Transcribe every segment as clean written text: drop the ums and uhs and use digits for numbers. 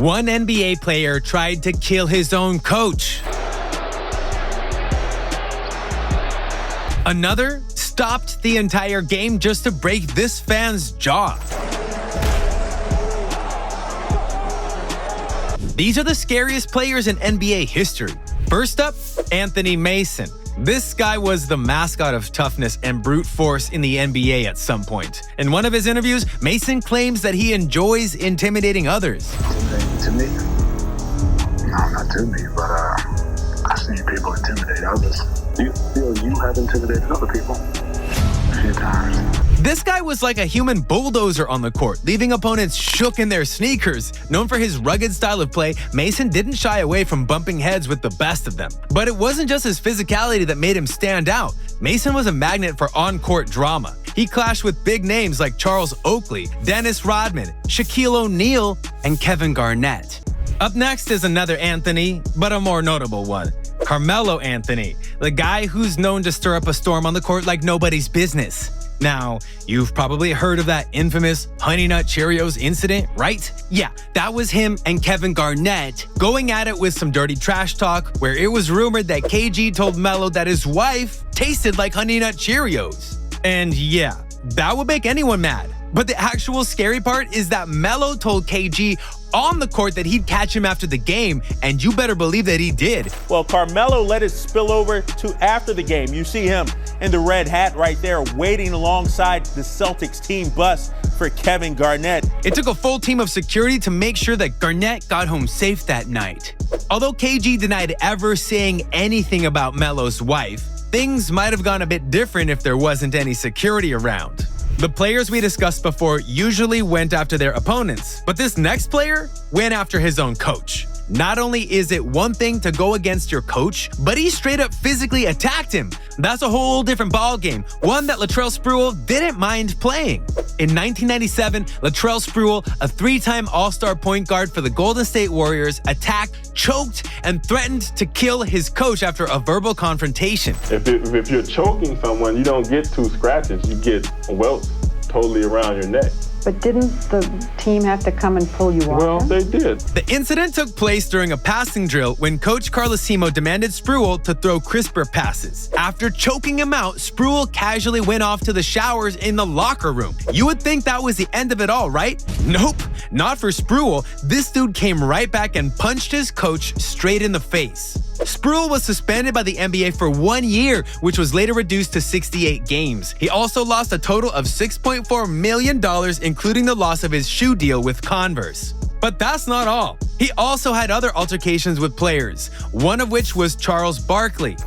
One NBA player tried to kill his own coach. Another stopped the entire game just to break this fan's jaw. These are the scariest players in NBA history. First up, Anthony Mason. This guy was the mascot of toughness and brute force in the NBA at some point. In one of his interviews, Mason claims that he enjoys intimidating others. To me? No, not to me, but I've seen people intimidate others. Do you feel you have intimidated other people? A few times. This guy was like a human bulldozer on the court, leaving opponents shook in their sneakers. Known for his rugged style of play, Mason didn't shy away from bumping heads with the best of them. But it wasn't just his physicality that made him stand out. Mason was a magnet for on-court drama. He clashed with big names like Charles Oakley, Dennis Rodman, Shaquille O'Neal, and Kevin Garnett. Up next is another Anthony, but a more notable one. Carmelo Anthony, the guy who's known to stir up a storm on the court like nobody's business. Now, you've probably heard of that infamous Honey Nut Cheerios incident, right? Yeah, that was him and Kevin Garnett going at it with some dirty trash talk where it was rumored that KG told Melo that his wife tasted like Honey Nut Cheerios. And yeah, that would make anyone mad. But the actual scary part is that Melo told KG on the court that he'd catch him after the game, and you better believe that he did. Well, Carmelo let it spill over to after the game. You see him in the red hat right there waiting alongside the Celtics team bus for Kevin Garnett. It took a full team of security to make sure that Garnett got home safe that night. Although KG denied ever saying anything about Melo's wife, things might have gone a bit different if there wasn't any security around. The players we discussed before usually went after their opponents, but this next player went after his own coach. Not only is it one thing to go against your coach, but he straight up physically attacked him. That's a whole different ballgame, one that Latrell Sprewell didn't mind playing. In 1997, Latrell Sprewell, a three-time All-Star point guard for the Golden State Warriors, attacked, choked, and threatened to kill his coach after a verbal confrontation. If you're choking someone, you don't get 2 scratches, you get welts totally around your neck. But didn't the team have to come and pull you off? Well, they did. The incident took place during a passing drill when Coach Carlesimo demanded Sprewell to throw crisper passes. After choking him out, Sprewell casually went off to the showers in the locker room. You would think that was the end of it all, right? Nope, not for Sprewell. This dude came right back and punched his coach straight in the face. Sprewell was suspended by the NBA for 1 year, which was later reduced to 68 games. He also lost a total of $6.4 million, including the loss of his shoe deal with Converse. But that's not all. He also had other altercations with players, one of which was Charles Barkley.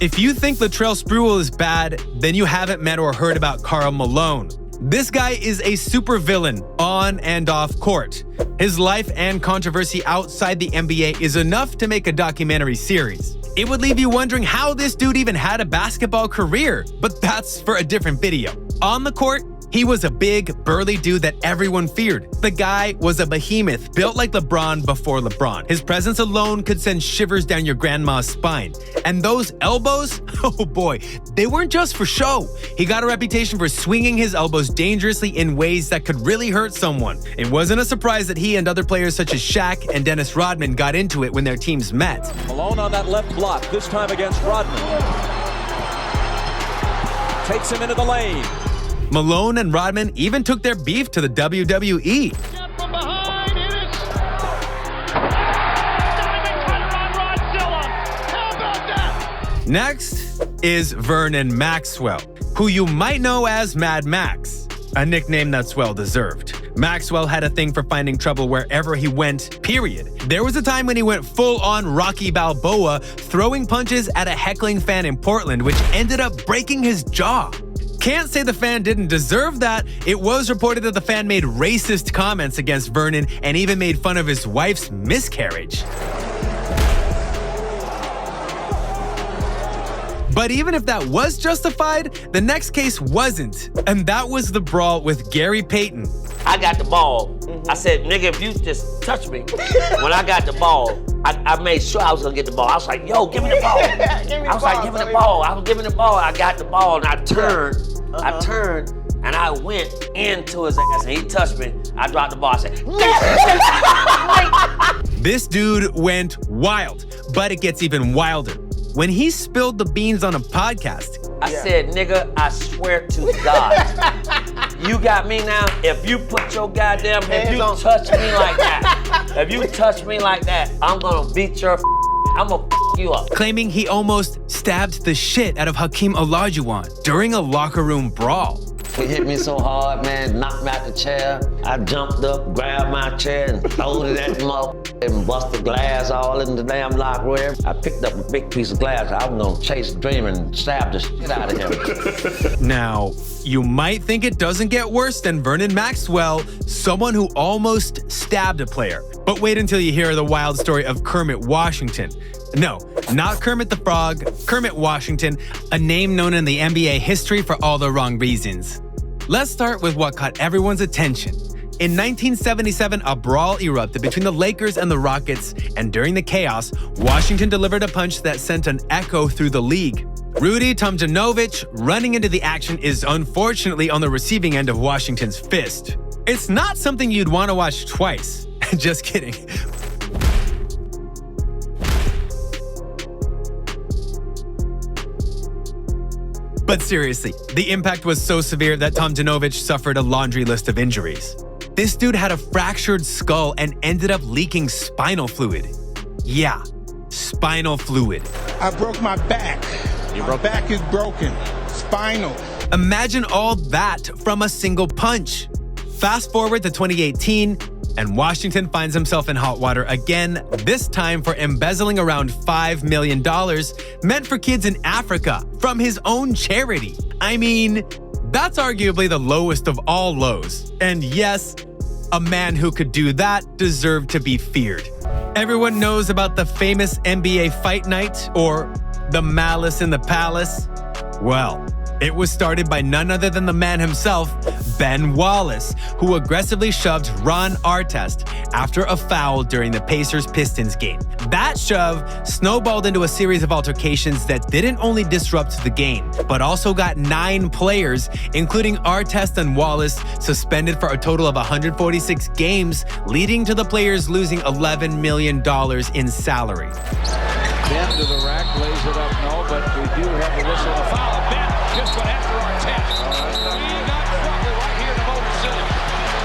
If you think Latrell Sprewell is bad, then you haven't met or heard about Karl Malone. This guy is a supervillain on and off court. His life and controversy outside the NBA is enough to make a documentary series. It would leave you wondering how this dude even had a basketball career, but that's for a different video. On the court, he was a big, burly dude that everyone feared. The guy was a behemoth, built like LeBron before LeBron. His presence alone could send shivers down your grandma's spine. And those elbows, oh boy, they weren't just for show. He got a reputation for swinging his elbows dangerously in ways that could really hurt someone. It wasn't a surprise that he and other players such as Shaq and Dennis Rodman got into it when their teams met. Malone on that left block, this time against Rodman. Takes him into the lane. Malone and Rodman even took their beef to the WWE. From behind, it is Diamond cutter on Rodzilla. How about that? Next is Vernon Maxwell, who you might know as Mad Max, a nickname that's well deserved. Maxwell had a thing for finding trouble wherever he went, period. There was a time when he went full-on Rocky Balboa, throwing punches at a heckling fan in Portland, which ended up breaking his jaw. Can't say the fan didn't deserve that. It was reported that the fan made racist comments against Vernon and even made fun of his wife's miscarriage. But even if that was justified, the next case wasn't, and that was the brawl with Gary Payton. I got the ball. I said, nigga, if you just touch me when I got the ball, I made sure I was gonna get the ball. I was like, yo, give me the ball. I was like, give me the ball. I was giving the ball. I got the ball and I turned. I turned and I went into his ass and he touched me. I dropped the ball. I said, This dude went wild, but it gets even wilder. When he spilled the beans on a podcast, I said, nigga, I swear to God, you got me now. If you put your goddamn, if you touch me like that, I'm gonna beat your, I'm gonna you up. Claiming he almost stabbed the shit out of Hakeem Olajuwon during a locker room brawl. He hit me so hard, man, knocked me out the chair. I jumped up, grabbed my chair, and threw it at the motherfucker and bust the glass all in the damn locker room. I picked up a big piece of glass. I was gonna chase the dream and stab the shit out of him. Now, you might think it doesn't get worse than Vernon Maxwell, someone who almost stabbed a player. But wait until you hear the wild story of Kermit Washington. No, not Kermit the Frog, Kermit Washington, a name known in the NBA history for all the wrong reasons. Let's start with what caught everyone's attention. In 1977, a brawl erupted between the Lakers and the Rockets, and during the chaos, Washington delivered a punch that sent an echo through the league. Rudy Tomjanovich running into the action is unfortunately on the receiving end of Washington's fist. It's not something you'd want to watch twice. Just kidding. But seriously, the impact was so severe that Tomjanovich suffered a laundry list of injuries. This dude had a fractured skull and ended up leaking spinal fluid. Yeah, spinal fluid. I broke my back. My back is broken. Spinal. Imagine all that from a single punch. Fast forward to 2018, and Washington finds himself in hot water again, this time for embezzling around $5 million meant for kids in Africa from his own charity. I mean, that's arguably the lowest of all lows. And yes, a man who could do that deserved to be feared. Everyone knows about the famous NBA Fight Night, or the Malice in the Palace. Well, it was started by none other than the man himself, Ben Wallace, who aggressively shoved Ron Artest after a foul during the Pacers-Pistons game. That shove snowballed into a series of altercations that didn't only disrupt the game, but also got 9 players, including Artest and Wallace, suspended for a total of 146 games, leading to the players losing $11 million in salary. Ben to the rack, lays it up, no, but we do have a whistle and a foul. Ben just went after Artest. We got trouble right here in the Motor City.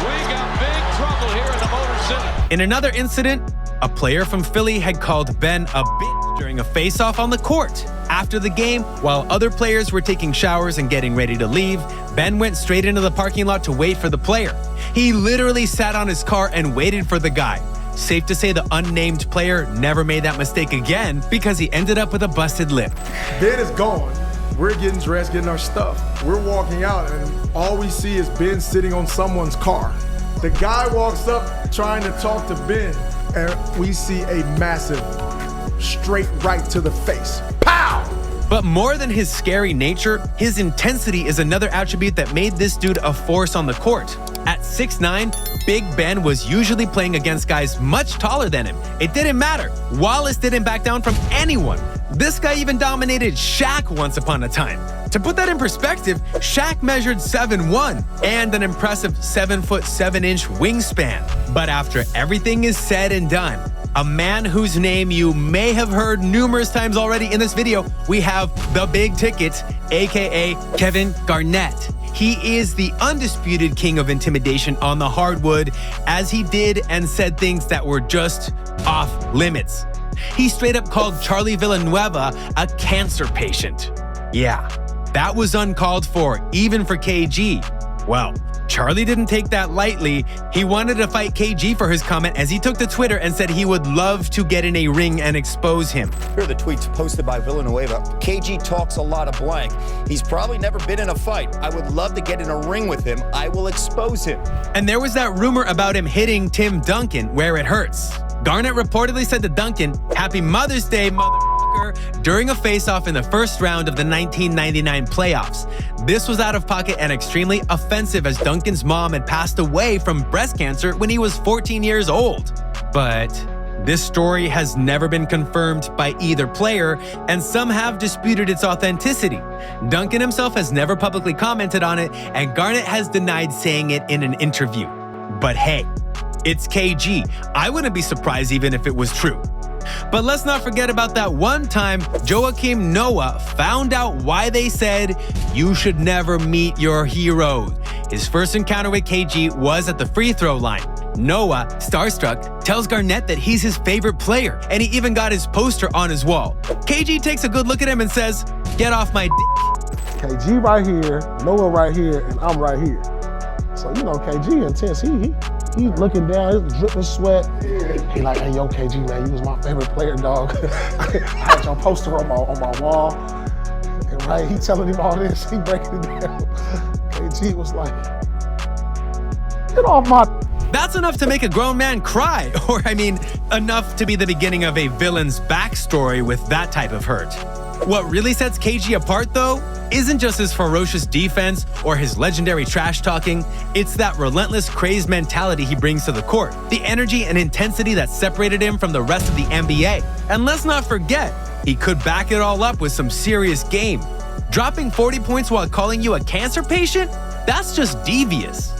We got big trouble here in the Motor City. In another incident, a player from Philly had called Ben a bitch during a face-off on the court. After the game, while other players were taking showers and getting ready to leave, Ben went straight into the parking lot to wait for the player. He literally sat on his car and waited for the guy. Safe to say the unnamed player never made that mistake again because he ended up with a busted lip. Ben is gone. We're getting dressed, getting our stuff. We're walking out and all we see is Ben sitting on someone's car. The guy walks up trying to talk to Ben and we see a massive straight right to the face. Pow! But more than his scary nature, his intensity is another attribute that made this dude a force on the court. At 6'9", Big Ben was usually playing against guys much taller than him. It didn't matter. Wallace didn't back down from anyone. This guy even dominated Shaq once upon a time. To put that in perspective, Shaq measured 7'1" and an impressive 7'7" wingspan. But after everything is said and done, a man whose name you may have heard numerous times already in this video, we have the big ticket, aka Kevin Garnett. He is the undisputed king of intimidation on the hardwood, as he did and said things that were just off limits. He straight up called Charlie Villanueva a cancer patient. Yeah, that was uncalled for, even for KG. Well, Charlie didn't take that lightly. He wanted to fight KG for his comment as he took to Twitter and said he would love to get in a ring and expose him. Here are the tweets posted by Villanueva. KG talks a lot of blank. He's probably never been in a fight. I would love to get in a ring with him. I will expose him. And there was that rumor about him hitting Tim Duncan where it hurts. Garnett reportedly said to Duncan, "Happy Mother's Day, motherfucker," during a face-off in the first round of the 1999 playoffs. This was out of pocket and extremely offensive as Duncan's mom had passed away from breast cancer when he was 14 years old. But This story has never been confirmed by either player, and some have disputed its authenticity. Duncan himself has never publicly commented on it, and Garnett has denied saying it in an interview. But hey, it's KG. I wouldn't be surprised even if it was true. But let's not forget about that one time Joakim Noah found out why they said you should never meet your heroes. His first encounter with KG was at the free throw line. Noah, starstruck, tells Garnett that he's his favorite player, and he even got his poster on his wall. KG takes a good look at him and says, "Get off my dick." KG right here, Noah right here, and I'm right here. So, you know, KG intense. He's looking down, he's dripping sweat. He like, "Hey, yo, KG, man, you was my favorite player, dog." I had your poster on my wall. And right, he telling him all this, he breaking it down. KG was like, "Get off my..." That's enough to make a grown man cry, or I mean, enough to be the beginning of a villain's backstory with that type of hurt. What really sets KG apart, though, isn't just his ferocious defense or his legendary trash talking, it's that relentless, crazed mentality he brings to the court, the energy and intensity that separated him from the rest of the NBA. And let's not forget, he could back it all up with some serious game. Dropping 40 points while calling you a cancer patient? That's just devious.